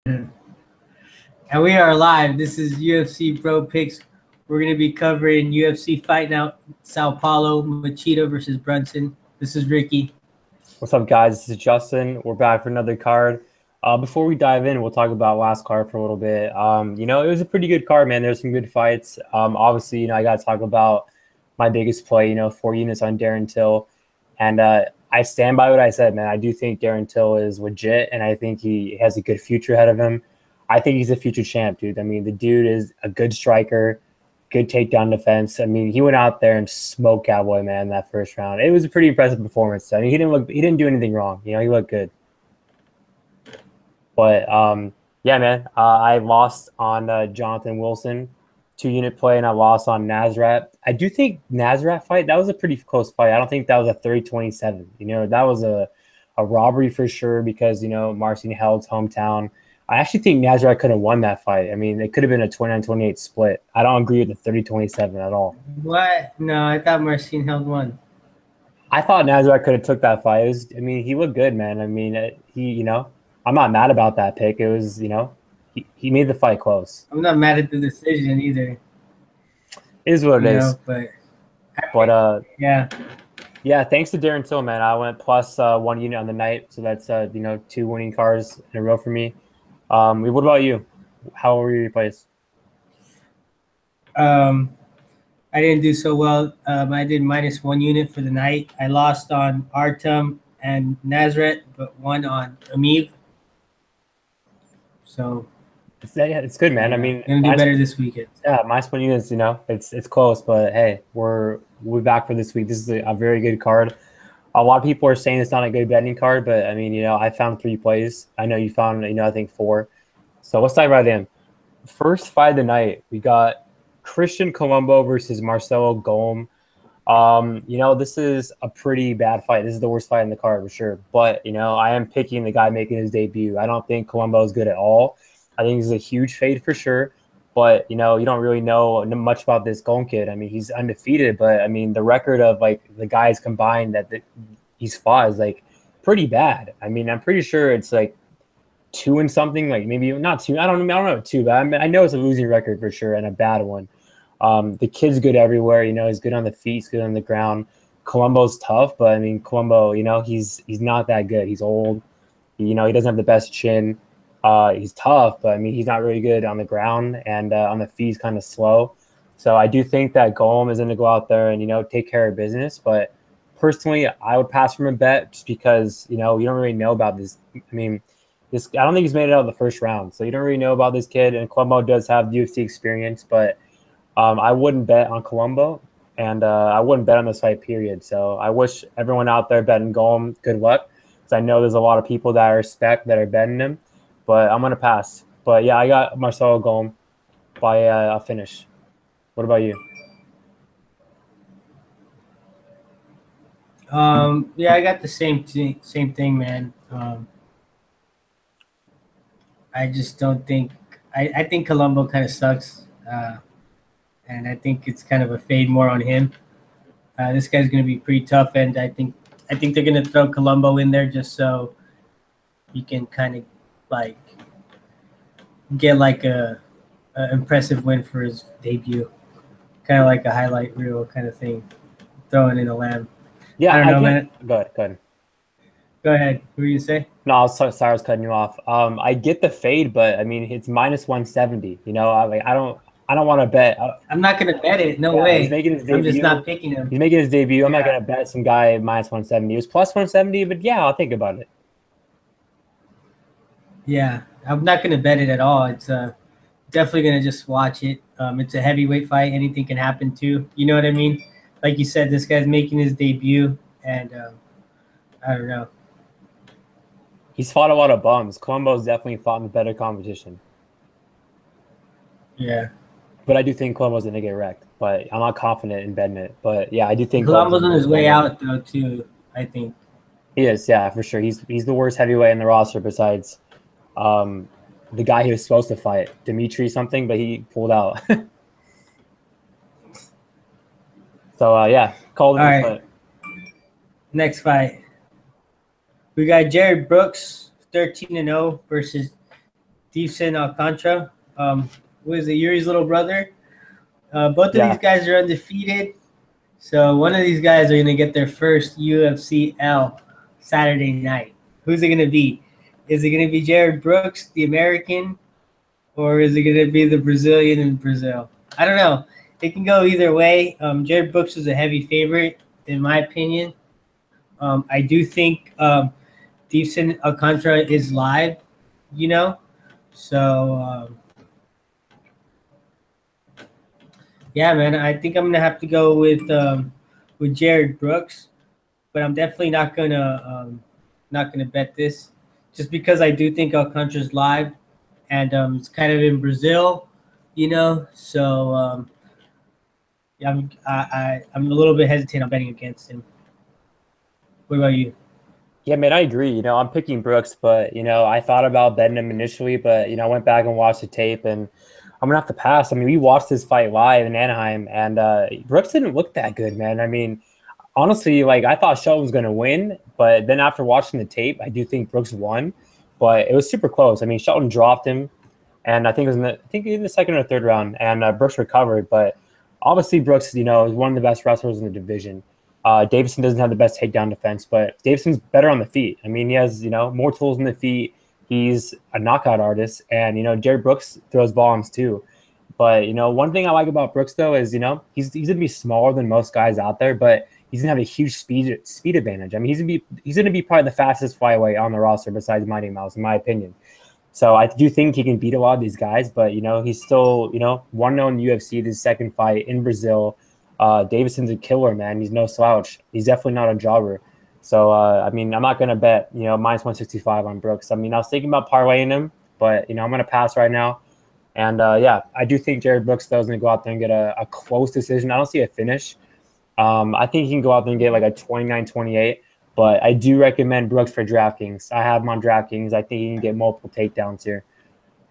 And we are live. This is UFC Bro Picks. We're going to be covering UFC Fight Now Sao Paulo, Machida versus Brunson. This is Ricky. What's up, guys? This is Justin. We're back for another card. Before we dive in, we'll talk about last card for a little bit. It was a pretty good card, man. There's some good fights. Obviously, I got to talk about my biggest play, 4 units on Darren Till. And I stand by what I said, man. I do think Darren Till is legit, and I think he has a good future ahead of him. I think he's a future champ, dude. I mean, the dude is a good striker, good takedown defense. I mean, he went out there and smoked Cowboy, man, that first round. It was a pretty impressive performance. I mean, he didn't do anything wrong. He looked good. But yeah, man, I lost on Jonathan Wilson, 2-unit play, and I lost on Nasrat. I do think Nasrat fight, that was a pretty close fight. I don't think that was a 30-27. That was a robbery for sure because, Marcin Held's hometown. I actually think Nasrat could have won that fight. I mean, it could have been a 29-28 split. I don't agree with the 30-27 at all. What? No, I thought Marcin Held won. I thought Nasrat could have took that fight. He looked good, man. I mean, I'm not mad about that pick. It was, he made the fight close. I'm not mad at the decision either. It is what it is. But yeah. Thanks to Darren Till, man. I went plus 1 unit on the night, so that's 2 winning cards in a row for me. What about you? How were your plays? I didn't do so well. I did -1 unit for the night. I lost on Artem and Nasrat, but won on Amiv. So it's good, man. I mean, gonna do better this weekend. Yeah, -1 units. It's close, but hey, we're back for this week. This is a very good card. A lot of people are saying it's not a good betting card, but I mean, I found 3 plays. I know you found, I think 4. So let's dive right in. First fight of the night, we got Christian Colombo versus Marcelo Golm. This is a pretty bad fight. This is the worst fight in the card for sure. But, I am picking the guy making his debut. I don't think Colombo is good at all. I think he's a huge fade for sure. But, you don't really know much about this Golm kid. I mean, he's undefeated, but, I mean, the record of, the guys combined that he's fought is, pretty bad. I mean, I'm pretty sure it's, 2 and something, maybe not 2. I don't know 2, but I know it's a losing record for sure and a bad one. The kid's good everywhere. He's good on the feet, he's good on the ground. Colombo's tough, but, I mean, Colombo, he's not that good. He's old. He doesn't have the best chin. He's tough, but I mean, he's not really good on the ground, and on the feet, he's kind of slow. So I do think that Golm is going to go out there and, take care of business. But personally, I would pass from a bet just because, you don't really know about this. I mean, I don't think he's made it out of the first round. So you don't really know about this kid. And Colombo does have UFC experience, but I wouldn't bet on Colombo, and I wouldn't bet on this fight, period. So I wish everyone out there betting Golm good luck, because I know there's a lot of people that I respect that are betting him. But I'm going to pass. But, yeah, I got Marcelo Golm by a finish. What about you? Yeah, I got the same thing, man. I just don't think – I think Colombo kind of sucks. And I think it's kind of a fade more on him. This guy's going to be pretty tough, and I think they're going to throw Colombo in there just so he can kind of get a impressive win for his debut, kind of like a highlight reel kind of thing, throwing in a lamb. Yeah, I don't know, man. Go ahead. Go ahead. What were you say? No, I was cutting you off. I get the fade, but I mean it's -170. I don't want to bet. I'm not going to bet it. No way. He's making his debut. I'm just not picking him. He's making his debut. I'm not going to bet some guy -170. It was +170, but yeah, I'll think about it. Yeah, I'm not going to bet it at all. It's definitely going to just watch it. It's a heavyweight fight. Anything can happen too. You know what I mean? Like you said, this guy's making his debut, and I don't know. He's fought a lot of bums. Colombo's definitely fought in the better competition. Yeah. But I do think Colombo's going to get wrecked. But I'm not confident in betting it. But, yeah, I do think Colombo's on his way out, though, too, I think. He is, yeah, for sure. He's the worst heavyweight in the roster besides the guy he was supposed to fight, Dimitri something, but he pulled out. So, yeah, call it a fight. Next fight. We got Jared Brooks, 13-0, versus Deiveson Alcantara. Who is it? Yuri's little brother. Both of these guys are undefeated. So one of these guys are going to get their first UFC L Saturday night. Who's it going to be? Is it going to be Jared Brooks, the American, or is it going to be the Brazilian in Brazil? I don't know. It can go either way. Jared Brooks is a heavy favorite, in my opinion. I do think Deiveson Alcantara is live, you know. So, yeah, man, I think I'm gonna have to go with Jared Brooks, but I'm definitely not gonna bet this, just because I do think Alcantara's live, and it's kind of in Brazil, you know. So yeah, I'm a little bit hesitant on betting against him. What about you? Yeah, man, I agree. You know, I'm picking Brooks, but you know, I thought about betting him initially, but you know, I went back and watched the tape, and I'm gonna have to pass. I mean, we watched this fight live in Anaheim, and Brooks didn't look that good, man. I mean, honestly, like I thought Shelton was gonna win, but then after watching the tape, I do think Brooks won, but it was super close. I mean, Shelton dropped him, and I think it was in the second or third round, and Brooks recovered, but obviously Brooks, you know, is one of the best wrestlers in the division. Deiveson doesn't have the best takedown defense, but Daveson's better on the feet. I mean, he has, you know, more tools in the feet. He's a knockout artist, and you know, Jared Brooks throws bombs too. But you know, one thing I like about Brooks though is, you know, he's gonna be smaller than most guys out there, but he's gonna have a huge speed advantage. I mean, he's gonna be probably the fastest flyweight on the roster besides Mighty Mouse, in my opinion. So I do think he can beat a lot of these guys, but you know, he's still, you know, 1-0 in the UFC. This second fight in Brazil. Davison's a killer, man. He's no slouch. He's definitely not a jobber. So, I mean, I'm not going to bet, you know, minus 165 on Brooks. I mean, I was thinking about parlaying him, but, you know, I'm going to pass right now. And, yeah, I do think Jared Brooks, though, is going to go out there and get a close decision. I don't see a finish. I think he can go out there and get like a 29-28, but I do recommend Brooks for DraftKings. I have him on DraftKings. I think he can get multiple takedowns here.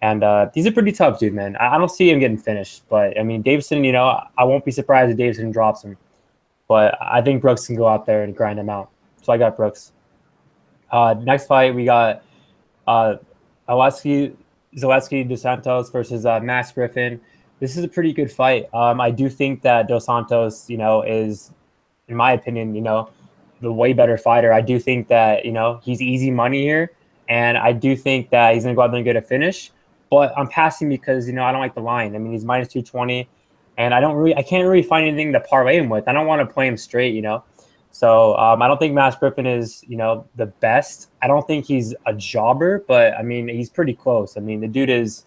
And he's a pretty tough dude, man. I don't see him getting finished. But, I mean, Deiveson, you know, I won't be surprised if Deiveson drops him. But I think Brooks can go out there and grind him out. So I got Brooks. Next fight, we got Zaleski dos Santos versus Max Griffin. This is a pretty good fight. I do think that Dos Santos, you know, is, in my opinion, you know, the way better fighter. I do think that, you know, he's easy money here. And I do think that he's going to go out there and get a finish. But I'm passing because, you know, I don't like the line. I mean, he's minus 220, and I can't really find anything to parlay him with. I don't want to play him straight, you know. So I don't think Max Griffin is, you know, the best. I don't think he's a jobber, but I mean, he's pretty close. I mean, the dude is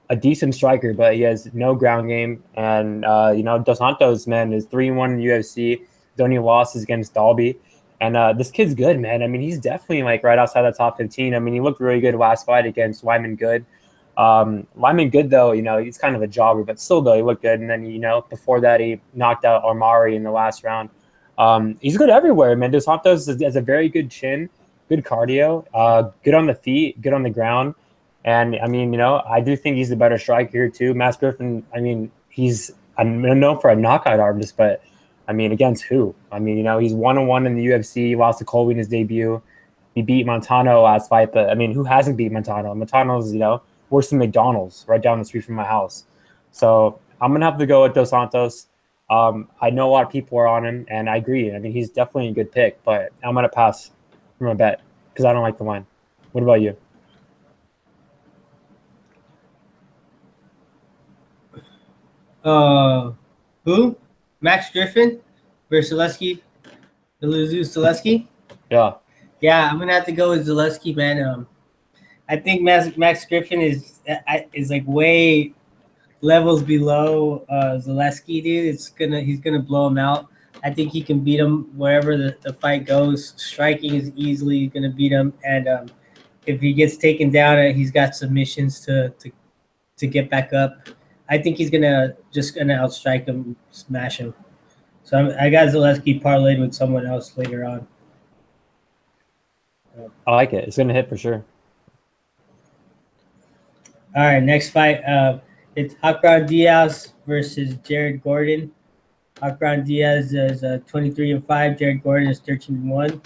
a decent striker, but he has no ground game. And you know, Dos Santos, man, is 3-1 in the UFC. His only loss is against Dolby. And this kid's good, man. I mean, he's definitely like right outside the top 15. I mean, he looked really good last fight against Wyman Good. Lyman Good, though, you know, he's kind of a jobber, but still, though, he looked good. And then, you know, before that, he knocked out Armari in the last round. He's good everywhere, man. Dos Santos has a very good chin, good cardio, good on the feet, good on the ground. And, I mean, you know, I do think he's the better striker here, too. Max Griffin, I mean, I'm known for a knockout artist, but, I mean, against who? I mean, you know, he's 1-1 in the UFC, he lost to Colby in his debut. He beat Montano last fight, but, I mean, who hasn't beat Montano? Montano's, you know, worse than McDonald's right down the street from my house. So I'm going to have to go with Dos Santos. I know a lot of people are on him, and I agree. I mean, he's definitely a good pick, but I'm going to pass from a bet because I don't like the line. What about you? Who? Max Griffin versus Zaleski? Zaleski? Yeah. Yeah, I'm going to have to go with Zaleski, man. I think Max Griffin is like way levels below Zaleski, dude. He's gonna blow him out. I think he can beat him wherever the fight goes. Striking is easily gonna beat him, and if he gets taken down, he's got submissions to get back up. I think he's gonna outstrike him, smash him. So I got Zaleski parlayed with someone else later on. I like it. It's gonna hit for sure. All right, next fight. It's Hacran Diaz versus Jared Gordon. Hacran Diaz is 23-5. Jared Gordon is 13-1.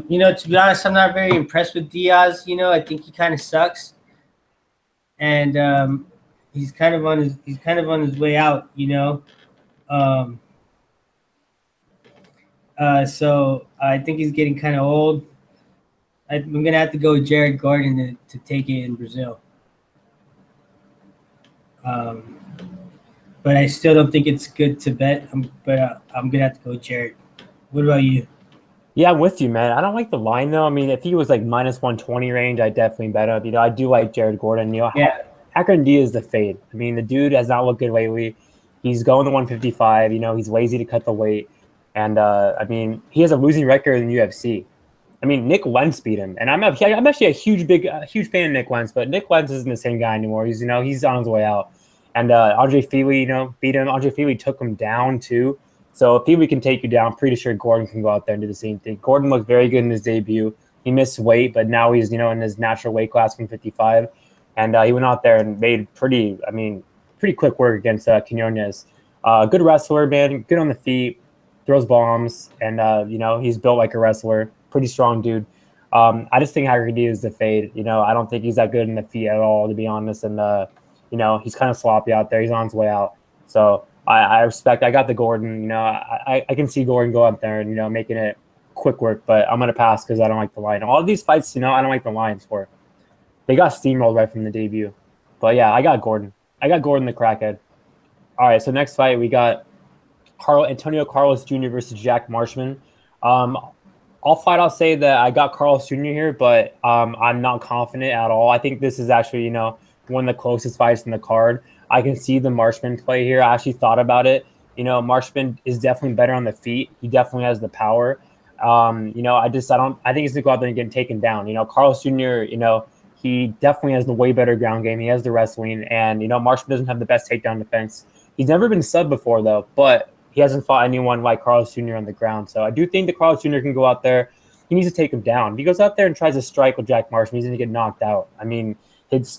You know, to be honest, I'm not very impressed with Diaz. You know, I think he kind of sucks. and he's kind of on his way out, Um, so I think he's getting kind of old. I'm gonna have to go with Jared Gordon to take it in Brazil. Um, but I still don't think it's good to bet. But I'm gonna have to go with Jared. What about you? Yeah, I'm with you, man. I don't like the line though. I mean, if he was like minus 120 range, I definitely bet him. I do like Jared Gordon. Yeah, Hacran D is the fade. I mean, the dude has not looked good lately. He's going to 155. He's lazy to cut the weight, and I mean, he has a losing record in the UFC. I mean, Nick Lentz beat him, and I'm actually a huge fan of Nick Lentz, but Nick Lentz isn't the same guy anymore. He's on his way out, and Andre Fili, beat him. Andre Fili took him down too. So if Fili can take you down, pretty sure Gordon can go out there and do the same thing. Gordon looked very good in his debut. He missed weight, but now he's in his natural weight class, 155, and he went out there and made pretty quick work against Quinones. Good wrestler, man. Good on the feet, throws bombs, and he's built like a wrestler. Pretty strong dude. I just think Hacran D is the fade. I don't think he's that good in the feet at all, to be honest. And he's kind of sloppy out there. He's on his way out. So I respect. I got the Gordon. I can see Gordon go out there and making it quick work. But I'm gonna pass because I don't like the line. All of these fights, I don't like the lines for. They got steamrolled right from the debut. But yeah, I got Gordon. I got Gordon the crackhead. All right. So next fight we got Antonio Carlos Jr. versus Jack Marshman. I'll flat out say that I got Carlos Jr. here, but I'm not confident at all. I think this is actually, one of the closest fights in the card. I can see the Marshman play here. I actually thought about it. Marshman is definitely better on the feet. He definitely has the power. I think he's going to go out there and get taken down. Carlos Jr., he definitely has the way better ground game. He has the wrestling, and, Marshman doesn't have the best takedown defense. He's never been subbed before, though, but he hasn't fought anyone like Carlos Jr. on the ground. So I do think that Carlos Jr. can go out there. He needs to take him down. If he goes out there and tries to strike with Jack Marshman, he's going to get knocked out. I mean, his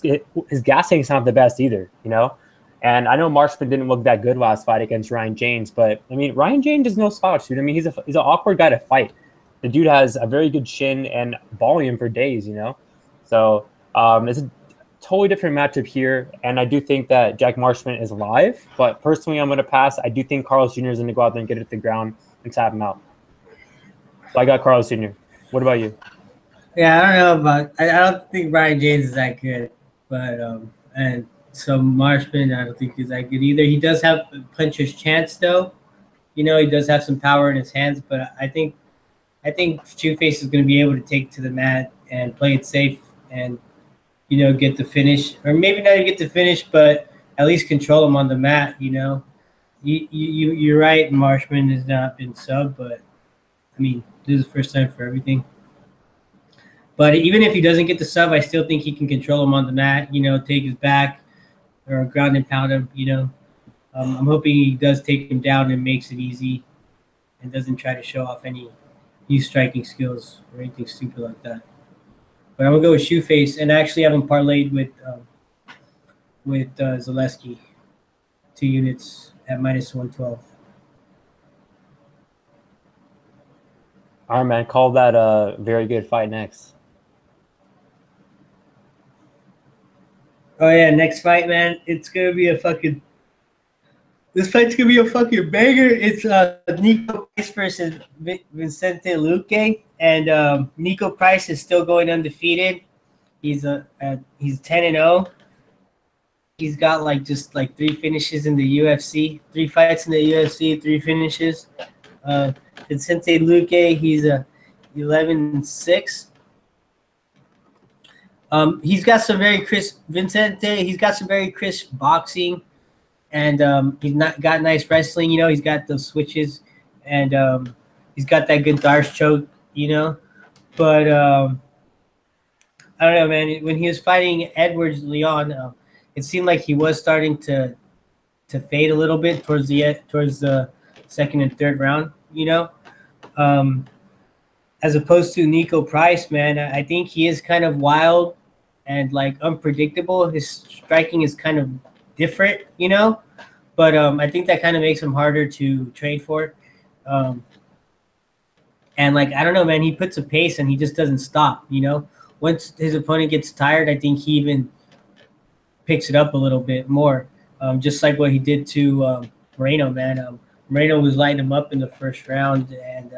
gas tank's not the best either, And I know Marshman didn't look that good last fight against Ryan James, but, I mean, Ryan James is no slouch, dude. I mean, he's an awkward guy to fight. The dude has a very good chin and volume for days, So it's a totally different matchup here, and I do think that Jack Marshman is live, but personally I'm going to pass. I do think Carlos Jr. is going to go out there and get it to the ground and tap him out. So I got Carlos Jr. What about you? Yeah, I don't know about. I don't think Ryan James is that good, but and so Marshman I don't think he's that good either. He does have a puncher's chance though. He does have some power in his hands, but I think Shoeface is going to be able to take to the mat and play it safe and get the finish, or maybe not even get the finish, but at least control him on the mat. You're right. Marshman has not been subbed, but I mean, this is the first time for everything. But even if he doesn't get the sub, I still think he can control him on the mat. Take his back or ground and pound him. I'm hoping he does take him down and makes it easy, and doesn't try to show off any new striking skills or anything stupid like that. But I'm gonna go with Shoeface, and I actually have him parlayed with Zaleski, 2 units at -112. All right, man. Call that a very good fight next. Oh yeah, next fight, man. It's gonna be a fucking. This fight's gonna be a fucking banger. It's Niko Price versus Vicente Luque, and Niko Price is still going undefeated. He's 10-0. He's got just 3 finishes in the UFC, 3 fights in the UFC, 3 finishes. Vicente Luque, he's 11-6. He's got some very crisp Vicente. He's got some very crisp boxing, and he's got nice wrestling. He's got those switches, and he's got that good Darce choke. But I don't know, man. When he was fighting Edwards Leon, it seemed like he was starting to fade a little bit towards the second and third round. As opposed to Niko Price, man, I think he is kind of wild and unpredictable. His striking is kind of different, but I think that kind of makes him harder to trade for. And I don't know, man, he puts a pace and he just doesn't stop. Once his opponent gets tired, I think he even picks it up a little bit more, just like what he did to Moreno, man. Moreno was lighting him up in the first round, and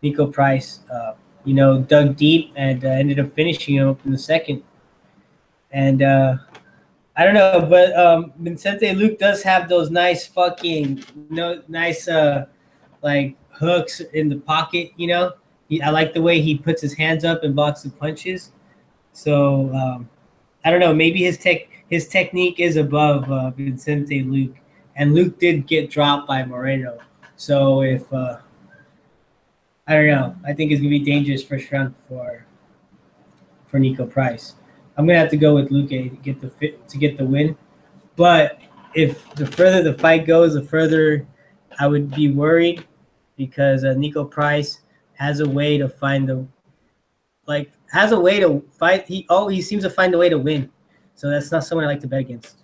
Niko Price, dug deep and ended up finishing him up in the second. And I don't know, but Vicente Luque does have those nice like hooks in the pocket. I like the way he puts his hands up and blocks the punches. So I don't know. Maybe his technique is above Vicente Luque, and Luque did get dropped by Moreno. So if I don't know, I think it's gonna be dangerous first round for Niko Price. I'm gonna have to go with Luque to get the win. But if the further the fight goes, the further I would be worried, because Niko Price has a way to find has a way to fight. He seems to find a way to win. So that's not someone I like to bet against.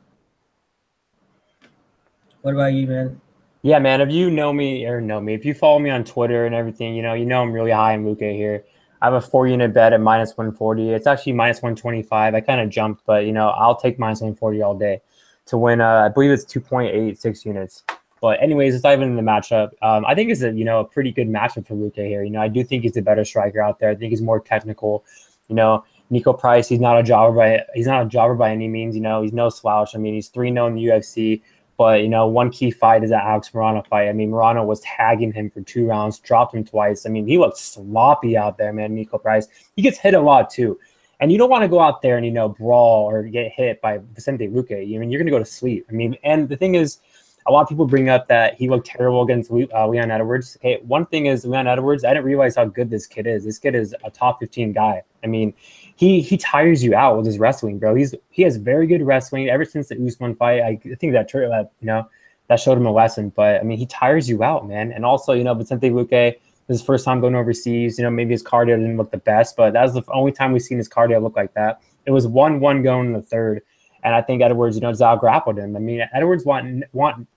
What about you, man? Yeah, man. If you know me, if you follow me on Twitter and everything, you know I'm really high in Luque here. I have a 4-unit bet at minus 140. It's actually minus 125. I kind of jumped, but I'll take minus 140 all day to win. I believe it's 2.86 units. But anyways, let's dive into the matchup. I think it's a pretty good matchup for Luque here. I do think he's a better striker out there. I think he's more technical. Niko Price, he's not a jobber by any means. He's no slouch. I mean, he's 3-0 in the UFC. But, one key fight is that Alex Morano fight. I mean, Morano was tagging him for 2 rounds, dropped him twice. I mean, he looked sloppy out there, man, Niko Price. He gets hit a lot, too. And you don't want to go out there and, brawl or get hit by Vicente Luque. I mean, you're going to go to sleep. I mean, and the thing is, a lot of people bring up that he looked terrible against Leon Edwards. Okay, one thing is Leon Edwards, I didn't realize how good this kid is. This kid is a top 15 guy. I mean, he tires you out with his wrestling, bro. He has very good wrestling ever since the Usman fight. I think that showed him a lesson. But I mean, he tires you out, man. And also, Vicente Luque, his first time going overseas. Maybe his cardio didn't look the best, but that was the only time we've seen his cardio look like that. It was 1-1 going in the third. And I think Edwards, Zal grappled him. I mean, Edwards wanted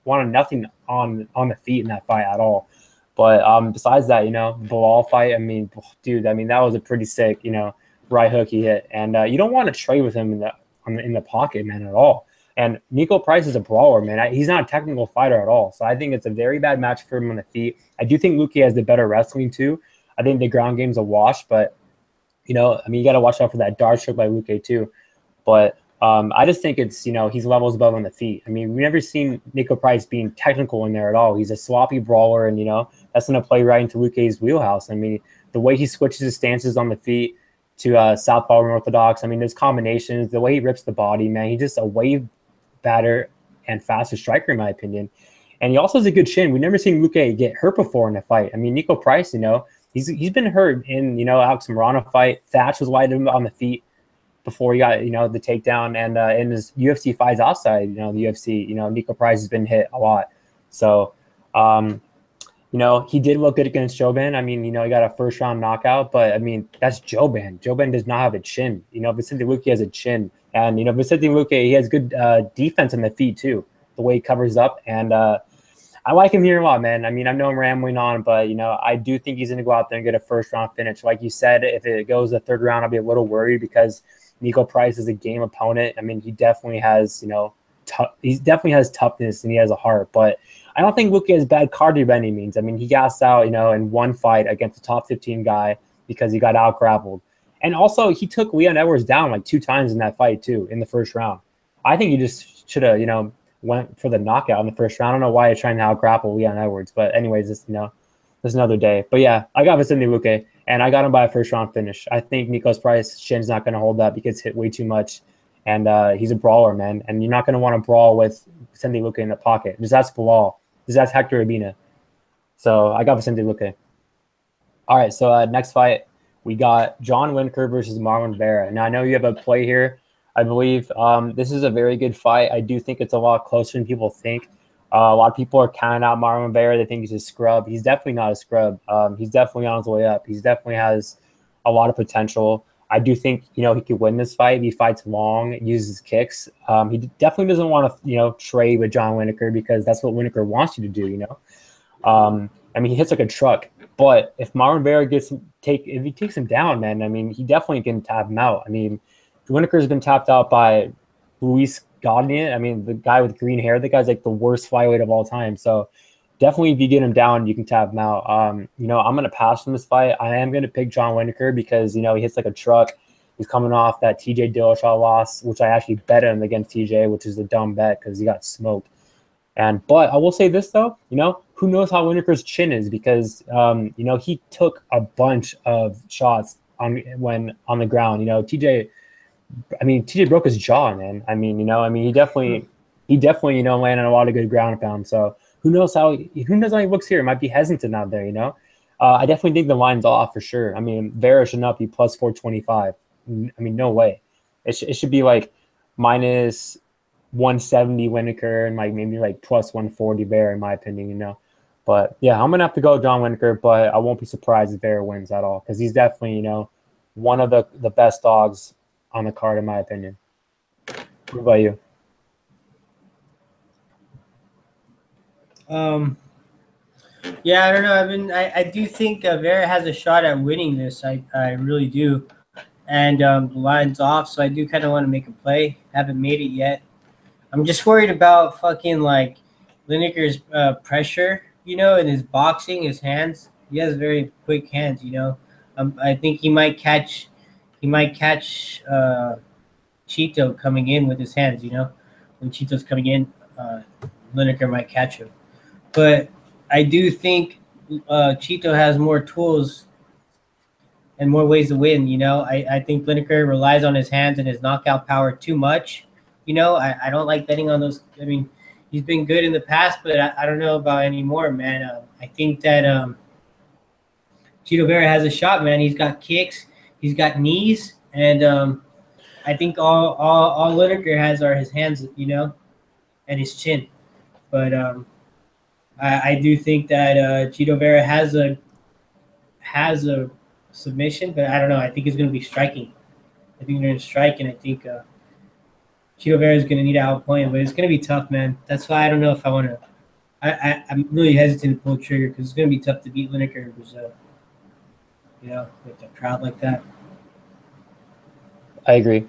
nothing on the feet in that fight at all. But besides that, Bilal fight, I mean, dude, I mean, that was a pretty sick, right hook he hit. And you don't want to trade with him in the pocket, man, at all. And Niko Price is a brawler, man. He's not a technical fighter at all. So I think it's a very bad match for him on the feet. I do think Luque has the better wrestling, too. I think the ground game's a wash. But, I mean, you got to watch out for that dart stroke by Luque, too. But I just think it's, he's levels above on the feet. I mean, we've never seen Niko Price being technical in there at all. He's a sloppy brawler, and, that's going to play right into Luque's wheelhouse. I mean, the way he switches his stances on the feet to southpaw and orthodox, I mean, there's combinations, the way he rips the body, man, he's just a way better and faster striker, in my opinion. And he also has a good chin. We've never seen Luque get hurt before in a fight. I mean, Niko Price, he's been hurt in, Alex Morano fight. Thatch was wide on the feet before he got, the takedown, and in his UFC fights outside, the UFC, Niko Price has been hit a lot. So, he did look good against Joban. I mean, he got a first round knockout, but I mean, that's Joban. Joban does not have a chin. Vicente Luque has a chin, and Vicente Luque, he has good defense on the feet too. The way he covers up, and I like him here a lot, man. I mean, I know I'm rambling on, but I do think he's going to go out there and get a first round finish. Like you said, if it goes the third round, I'll be a little worried because Niko Price is a game opponent. I mean, he definitely has, he definitely has toughness and he has a heart, but I don't think Luque has bad cardio by any means. I mean, he gassed out, in one fight against a top 15 guy because he got out grappled. And also he took Leon Edwards down like 2 times in that fight too, in the first round. I think he just should have, went for the knockout in the first round. I don't know why he's trying to out grapple Leon Edwards, but anyways, there's another day. But yeah, I got Vicente Luque, and I got him by a first round finish. I think Niko's Price chin's not going to hold up. He gets hit way too much, and he's a brawler, man. And you're not going to want to brawl with Vicente Luque in the pocket. Just ask Bilal. Just ask Hector Urbina. So I got Vicente Luque. All right, so next fight, we got John Lineker versus Marlon Vera. Now, I know you have a play here, I believe. This is a very good fight. I do think it's a lot closer than people think. A lot of people are counting out Marlon Vera. They think he's a scrub. He's definitely not a scrub. He's definitely on his way up. He definitely has a lot of potential. I do think, he could win this fight. He fights long, uses kicks. He definitely doesn't want to, trade with John Lineker because that's what Lineker wants you to do, I mean, he hits like a truck. But if Marlon Vera if he takes him down, man, I mean, he definitely can tap him out. I mean, Lineker's been tapped out by Luis Gagne. I mean, the guy with green hair, the guy's like the worst flyweight of all time. So definitely, if you get him down, you can tap him out. You know, I'm gonna pass from this fight. I am gonna pick John Lineker because, you know, he hits like a truck. He's coming off that TJ Dillashaw loss, which I actually bet him against TJ, which is a dumb bet because he got smoked. But I will say this though, you know, who knows how Lineker's chin is, because you know, he took a bunch of shots when on the ground. You know, TJ broke his jaw, man. I mean, you know, he definitely, you know, landed a lot of good ground and pound. So who knows how he looks here? It might be hesitant out there, you know. I definitely think the line's off for sure. I mean, Vera should not be plus 425. I mean, no way. It should be like minus 170 Lineker and like maybe like plus 140 Vera, in my opinion, you know. But yeah, I'm gonna have to go John Lineker, but I won't be surprised if Vera wins at all, because he's definitely, you know, one of the best dogs on the card, in my opinion. What about you? Yeah, I don't know. I do think Vera has a shot at winning this. I really do. And the line's off, so I do kind of want to make a play. Haven't made it yet. I'm just worried about fucking like Lineker's pressure, you know, and his boxing, his hands. He has very quick hands, you know. I think he might catch Chito coming in with his hands, you know. When Chito's coming in, Lineker might catch him. But I do think Chito has more tools and more ways to win, you know. I think Lineker relies on his hands and his knockout power too much. You know, I don't like betting on those. I mean, he's been good in the past, but I don't know about anymore, man. I think that Chito Vera has a shot, man. He's got kicks, he's got knees, and I think all Lineker has are his hands, you know, and his chin. But I do think that Chito Vera has a submission, but I don't know. I think it's going to be striking. I think they're going to strike, and I think Chito Vera is going to need to outpoint him, but it's going to be tough, man. That's why I don't know if I want to. I'm really hesitant to pull the trigger because it's going to be tough to beat Lineker in Brazil. You know, with a crowd like that. I agree.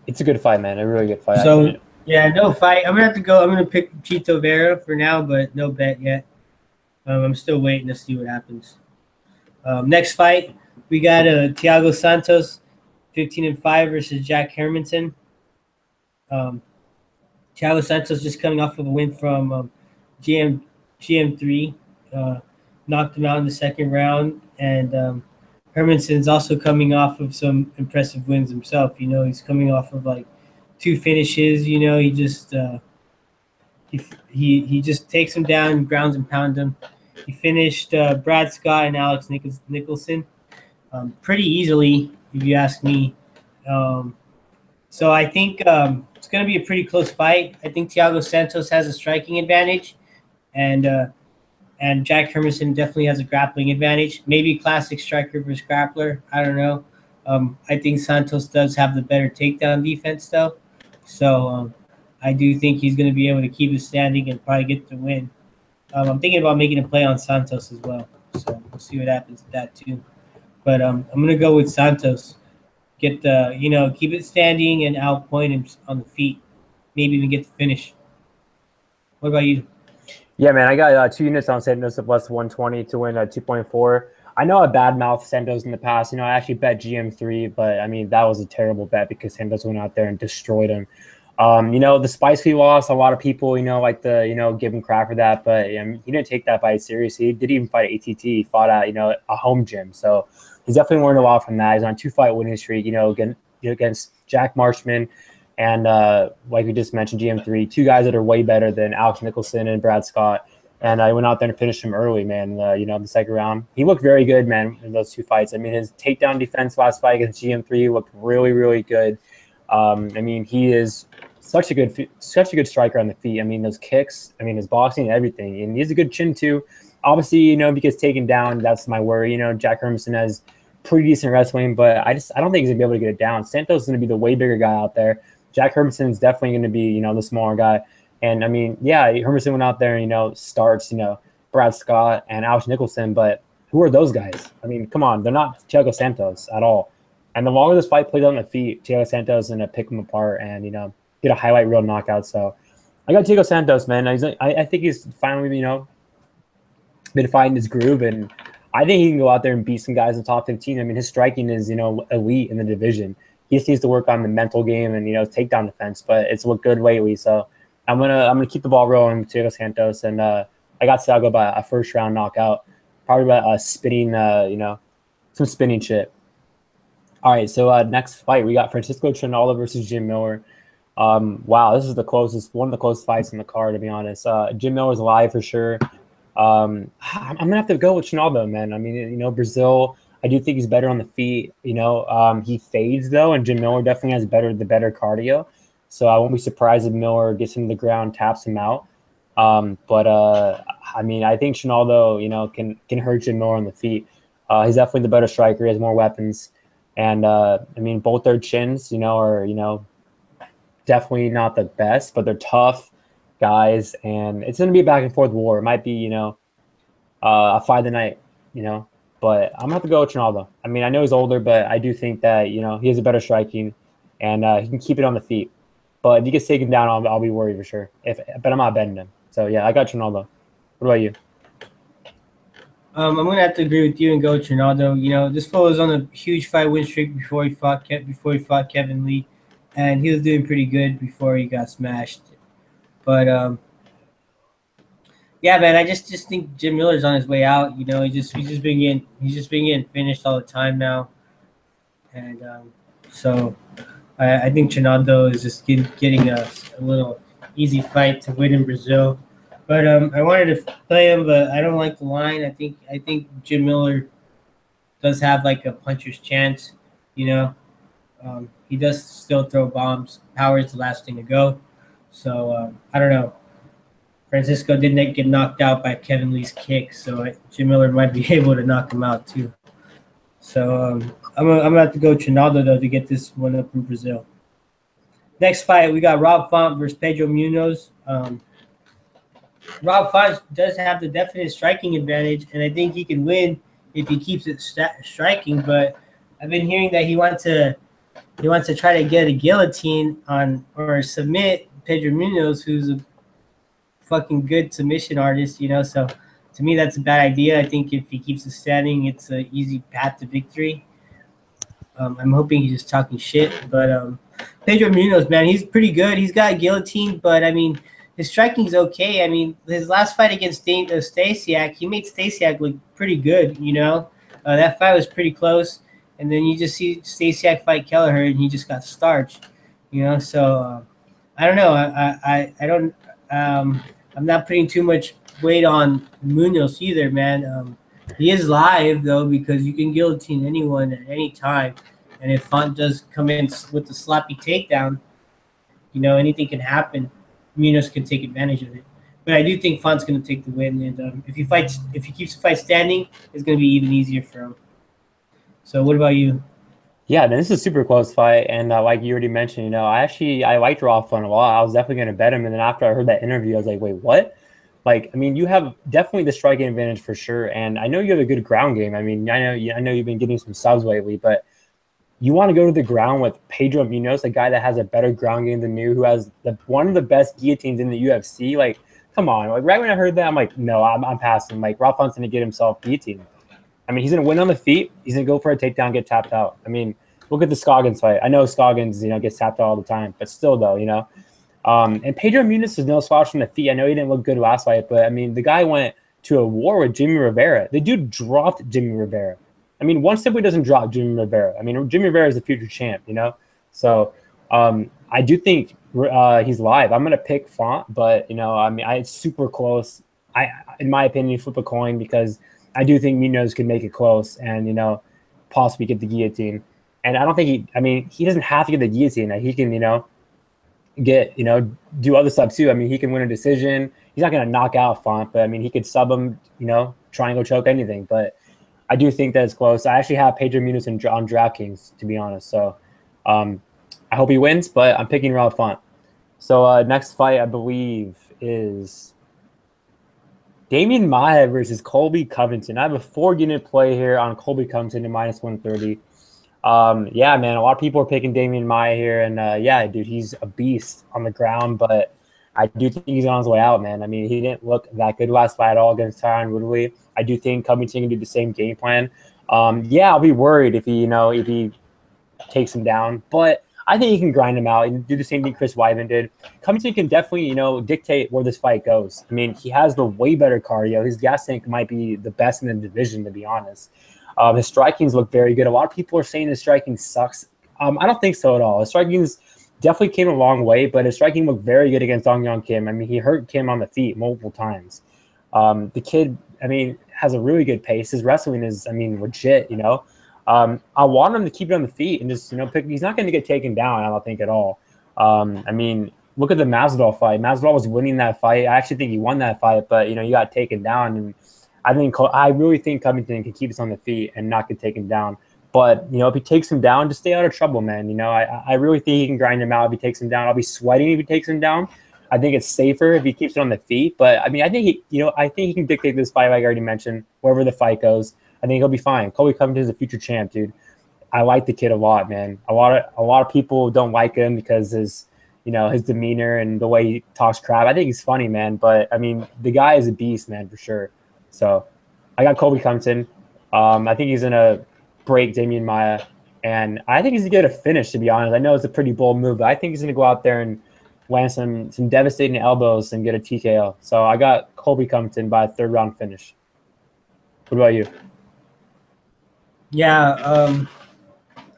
It's a good fight, man. A really good fight. So yeah, no fight. I'm gonna have to go. I'm gonna pick Chito Vera for now, but no bet yet. I'm still waiting to see what happens. Next fight, we got Thiago Santos, 15-5 versus Jack Hermansson. Thiago Santos just coming off of a win from GM3, knocked him out in the second round, and Hermansson's also coming off of some impressive wins himself. You know, he's coming off of like 2 finishes. You know, he just he just takes him down, grounds and pounds him. He finished Brad Scott and Alex Nicholson pretty easily, if you ask me. So I think it's going to be a pretty close fight. I think Thiago Santos has a striking advantage, and Jack Hermansson definitely has a grappling advantage. Maybe classic striker versus grappler. I don't know. I think Santos does have the better takedown defense, though. So I do think he's going to be able to keep it standing and probably get the win. I'm thinking about making a play on Santos as well. So we'll see what happens with that, too. But I'm going to go with Santos. Get the, you know, keep it standing and outpoint him on the feet. Maybe even get the finish. What about you? Yeah, man, I got 2 units on Santos at plus 120 to win 2.4. I know I badmouthed Santos in the past. You know, I actually bet GM3, but I mean, that was a terrible bet because Santos went out there and destroyed him. You know, the Spicy loss, a lot of people, you know, like to, you know, give him crap for that, but he didn't take that fight seriously. He didn't even fight at ATT. He fought at, you know, a home gym. So he's definitely learned a lot from that. He's on a 2-fight winning streak, you know, against Jack Marshman and, like we just mentioned, GM3, 2 guys that are way better than Alex Nicholson and Brad Scott. And I went out there and finished him early, man. You know, the second round. He looked very good, man, in those 2 fights. I mean, his takedown defense last fight against GM3 looked really, really good. I mean, he is such a good striker on the feet. I mean, those kicks, I mean, his boxing, everything. And he has a good chin, too. Obviously, you know, if he gets taken down, that's my worry. You know, Jack Hermansson has pretty decent wrestling, but I don't think he's going to be able to get it down. Santos is going to be the way bigger guy out there. Jack Hermansson is definitely going to be, you know, the smaller guy. And, I mean, yeah, Hermansson went out there and, you know, starts, you know, Brad Scott and Alex Nicholson, but who are those guys? I mean, come on, they're not Thiago Santos at all. And the longer this fight plays on the feet, Thiago Santos is going to pick him apart and, get a highlight reel knockout. So I got Thiago Santos, man. I think he's finally, been finding his groove. And I think he can go out there and beat some guys in the top 15. I mean, his striking is, elite in the division. He just needs to work on the mental game and, takedown defense, but it's looked good lately. So I'm gonna keep the ball rolling with Thiago Santos. And I got Thiago by a first round knockout, probably by a spinning, some spinning shit. All right, so next fight, we got Francisco Trinaldo versus Jim Miller. Wow, this is one of the closest fights in the card, to be honest. Jim Miller's alive for sure. I'm gonna have to go with Trinaldo, man. I mean, Brazil, I do think he's better on the feet. He fades though, and Jim Miller definitely has the better cardio. So I won't be surprised if Miller gets him to the ground, taps him out. I mean, I think Trinaldo, can hurt Jim Miller on the feet. He's definitely the better striker. He has more weapons. And, I mean, both their chins, are, definitely not the best, but they're tough guys. And it's going to be a back and forth war. It might be, a fight of the night, But I'm going to have to go with Trinaldo. I mean, I know he's older, but I do think that, he has a better striking. And he can keep it on the feet. But if he gets taken down, I'll be worried for sure. But I'm not betting him. So, yeah, I got Trinaldo. What about you? I'm gonna have to agree with you and go with Trinaldo. This fool was on a huge fight win streak before he fought Kevin Lee, and he was doing pretty good before he got smashed. But yeah, man, I just think Jim Miller's on his way out. He's just been getting finished all the time now, and so I think Trinaldo is just getting a little easy fight to win in Brazil. But I wanted to play him, but I don't like the line. I think Jim Miller does have like a puncher's chance. He does still throw bombs. Power is the last thing to go. So I don't know. Francisco didn't get knocked out by Kevin Lee's kick, so Jim Miller might be able to knock him out too. So I'm gonna have to go Trinaldo though to get this one up in Brazil. Next fight, we got Rob Font versus Pedro Munhoz. Rob Font does have the definite striking advantage, and I think he can win if he keeps it striking. But I've been hearing that he wants to try to get a guillotine on or submit Pedro Munhoz, who's a fucking good submission artist. So to me, that's a bad idea. I think if he keeps it standing, it's an easy path to victory. I'm hoping he's just talking shit, but Pedro Munhoz, man, he's pretty good. He's got a guillotine, but I mean, his striking's okay. I mean, his last fight against Stasiak, he made Stasiak look pretty good, That fight was pretty close. And then you just see Stasiak fight Kelleher, and he just got starched, So I don't know. I don't. I'm not putting too much weight on Munhoz either, man. He is live, though, because you can guillotine anyone at any time. And if Font does come in with the sloppy takedown, anything can happen. Munhoz can take advantage of it. But I do think Font's going to take the win. And if he keeps the fight standing, it's going to be even easier for him. So what about you? Yeah, man, this is a super close fight. And like you already mentioned, I liked Rob Font a lot. I was definitely going to bet him. And then after I heard that interview, I was like, wait, what? Like, I mean, you have definitely the striking advantage for sure. And I know you have a good ground game. I mean, I know you've been getting some subs lately, but you want to go to the ground with Pedro Munhoz, a guy that has a better ground game than you, who has one of the best guillotines in the UFC. Like, come on. Like, right when I heard that, I'm like, no, I'm passing. Like, Rob Font's going to get himself guillotined. I mean, he's going to win on the feet. He's going to go for a takedown, get tapped out. I mean, look at the Scoggins fight. I know Scoggins, gets tapped out all the time, but still, though, and Pedro Munhoz is no slouch from the feet. I know he didn't look good last fight, but, I mean, the guy went to a war with Jimmy Rivera. The dude dropped Jimmy Rivera. I mean, one simply doesn't drop Jimmy Rivera. I mean, Jimmy Rivera is the future champ, So I do think he's live. I'm going to pick Font, but, I mean, it's super close. In my opinion, flip a coin because I do think Munhoz could make it close and, possibly get the guillotine. And I don't think he doesn't have to get the guillotine. He can, get, do other stuff too. I mean, he can win a decision. He's not going to knock out Font, but I mean, he could sub him, triangle choke, anything. But I do think that it's close. I actually have Pedro Munhoz on DraftKings, to be honest. So I hope he wins, but I'm picking Rob Font. So next fight, I believe, is Demian Maia versus Colby Covington. I have a 4-unit play here on Colby Covington to -130. Yeah, man, a lot of people are picking Demian Maia here, and yeah, dude, he's a beast on the ground, but I do think he's on his way out, man. I mean, he didn't look that good last fight at all against Tyron Woodley. I do think Covington can do the same game plan. Yeah, I'll be worried if he takes him down, but I think he can grind him out and do the same thing Chris Weidman did. Covington can definitely, dictate where this fight goes. I mean, he has the way better cardio. His gas tank might be the best in the division, to be honest. His strikings look very good. A lot of people are saying his striking sucks. I don't think so at all. His striking's definitely came a long way, but his striking looked very good against Dong Young Kim. I mean, he hurt Kim on the feet multiple times. The kid, I mean, has a really good pace. His wrestling is, I mean, legit, I want him to keep it on the feet and just, pick. He's not going to get taken down, I don't think, at all. I mean, look at the Masvidal fight. Masvidal was winning that fight. I actually think he won that fight, but, he got taken down. And I really think Covington can keep us on the feet and not get taken down. But, if he takes him down, just stay out of trouble, man. I really think he can grind him out if he takes him down. I'll be sweating if he takes him down. I think it's safer if he keeps it on the feet. But, I mean, I think he can dictate this fight, like I already mentioned, wherever the fight goes. I think he'll be fine. Colby Covington is a future champ, dude. I like the kid a lot, man. A lot of people don't like him because his demeanor and the way he talks crap. I think he's funny, man. But, I mean, the guy is a beast, man, for sure. So, I got Colby Covington. I think he's going to break Demian Maia. And I think he's going to get a finish, to be honest. I know it's a pretty bold move, but I think he's going to go out there and land some devastating elbows and get a TKO. So I got Colby Covington by a third-round finish. What about you? Yeah,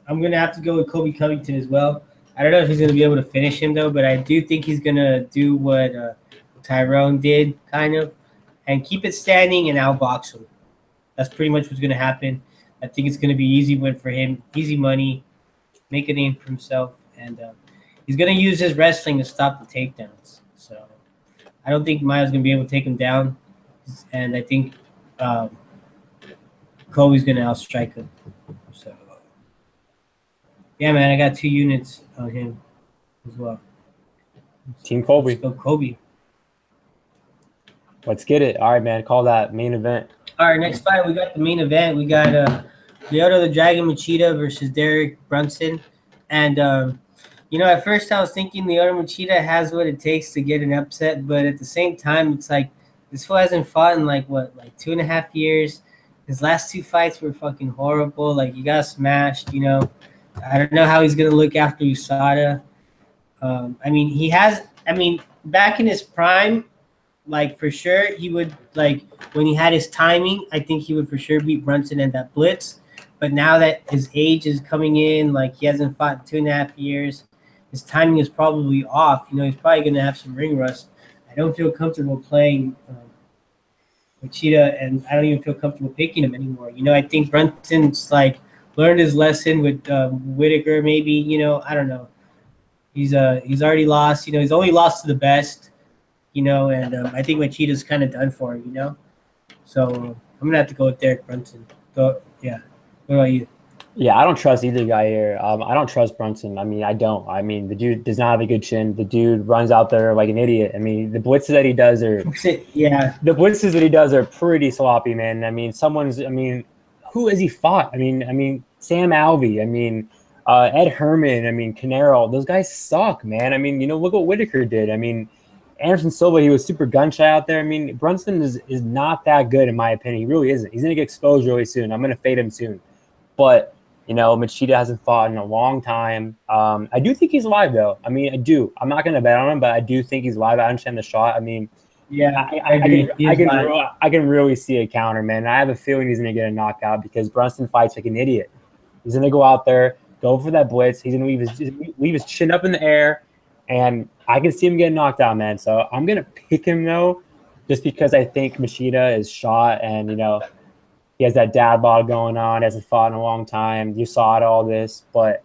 I'm going to have to go with Colby Covington as well. I don't know if he's going to be able to finish him, though, but I do think he's going to do what Tyrone did, kind of, and keep it standing and outbox him. That's pretty much what's going to happen. I think it's going to be easy win for him, easy money, make a name for himself, and he's going to use his wrestling to stop the takedowns. So I don't think Maia's going to be able to take him down, and I think Colby's going to outstrike him. So yeah, man, I got 2 units on him as well. Team Colby. Let's go Colby. Let's get it. All right, man. Call that main event. All right, next fight, we got the main event. We got Lyoto the Dragon Machida versus Derek Brunson. And, at first I was thinking Lyoto Machida has what it takes to get an upset. But at the same time, it's like this fool hasn't fought in, like 2.5 years. His last 2 fights were fucking horrible. Like, he got smashed, I don't know how he's going to look after USADA. Back in his prime, for sure, he would, when he had his timing, I think he would for sure beat Brunson in that blitz. But now that his age is coming in, he hasn't fought in 2.5 years, his timing is probably off. He's probably going to have some ring rust. I don't feel comfortable playing Machida, and I don't even feel comfortable picking him anymore. I think Brunson's, learned his lesson with Whitaker, maybe. I don't know. He's already lost. He's only lost to the best. And I think Machida's kind of done for him, So I'm going to have to go with Derek Brunson. So, yeah. What about you? Yeah, I don't trust either guy here. I don't trust Brunson. I mean, I don't. I mean, the dude does not have a good chin. The dude runs out there like an idiot. I mean, the blitzes that he does are The blitzes that he does are pretty sloppy, man. I mean, who has he fought? I mean, Sam Alvey. I mean, Ed Herman. I mean, Canero. Those guys suck, man. I mean, look what Whitaker did. I mean, Anderson Silva, he was super gun shy out there. I mean, Brunson is not that good, in my opinion. He really isn't. He's going to get exposed really soon. I'm going to fade him soon. But, Machida hasn't fought in a long time. I do think he's alive, though. I mean, I do. I'm not going to bet on him, but I do think he's alive. I understand the shot. I mean, yeah, I can really see a counter, man. I have a feeling he's going to get a knockout because Brunson fights like an idiot. He's going to go out there, go for that blitz. He's going to leave his chin up in the air, and I can see him getting knocked out, man. So I'm going to pick him, though, just because I think Machida is shot and, he has that dad bod going on, hasn't fought in a long time. You saw it, all this. But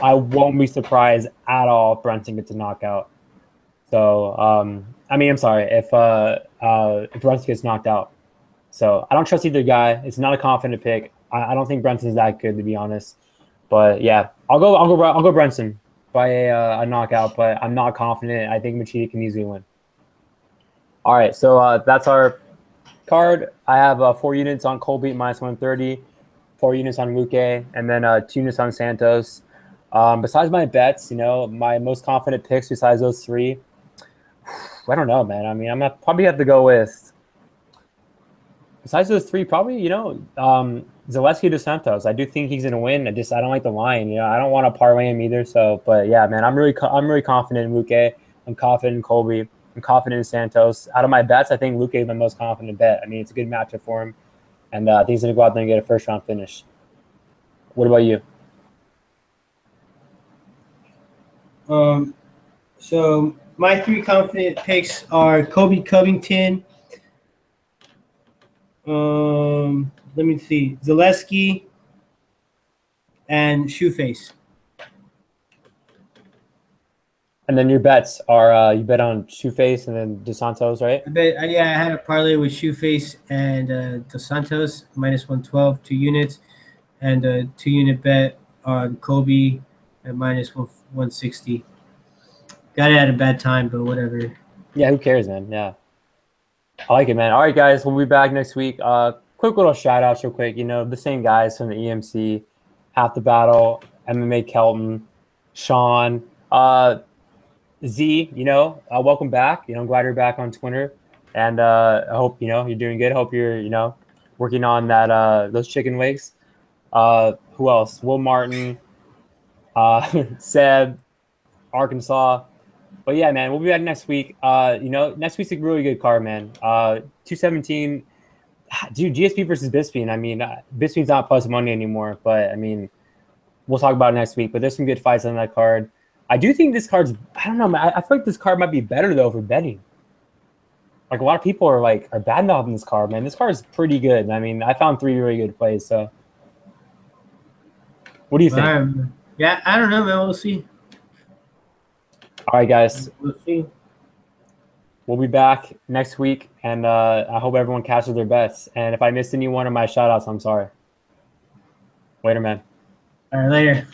I won't be surprised at all if Brunson gets a knockout. So, I'm sorry, if Brunson gets knocked out. So I don't trust either guy. It's not a confident pick. I don't think Brunson's that good, to be honest. But, yeah, I'll go Brunson by a knockout, but I'm not confident. I think Machida can easily win. All right, so that's our card. I have 4 units on Colby minus 130, 4 units on Luque, and then 2 units on Santos. Besides my bets, my most confident picks besides those 3, I don't know, man. I mean, I'm gonna probably have to go with, besides those 3, probably, Zaleski to Santos. I do think he's gonna win. I don't like the line. I don't want to parlay him either. So, but yeah, man, I'm really confident in Luque. I'm confident in Colby. I'm confident in Santos. Out of my bets, I think Luque is my most confident bet. I mean, it's a good matchup for him, and I think he's gonna go out there and get a first round finish. What about you? So my 3 confident picks are Colby Covington. Let me see, Zaleski and Shoeface. And then your bets are you bet on Shoeface and then Dos Santos, right? I had a parlay with Shoeface and Dos Santos minus 112, 2 units, and a 2-unit bet on Colby at minus 160. Got it at a bad time, but whatever. Yeah, who cares, man? Yeah. I like it, man. All right, guys, we'll be back next week. Quick little shout-outs real quick. The same guys from the EMC, Half the Battle, MMA Kelton, Sean, Z, welcome back. I'm glad you're back on Twitter. And I hope, you're doing good. I hope you're, working on that those chicken wings. Who else? Will Martin, Seb, Arkansas. But yeah, man, we'll be back next week. Next week's a really good card, man. 217, dude. GSP versus Bisping. I mean, Bisping's not plus money anymore, but I mean, we'll talk about it next week. But there's some good fights on that card. I do think this card's. I don't know, man. I feel like this card might be better though for betting. Like a lot of people are bad mouthing this card, man. This card is pretty good. I mean, I found 3 really good plays. So, what do you think? Yeah, I don't know, man. We'll see. All right, guys. We'll see. We'll be back next week, and I hope everyone catches their bets. And if I missed any one of my shout-outs, I'm sorry. Later, man. All right, later.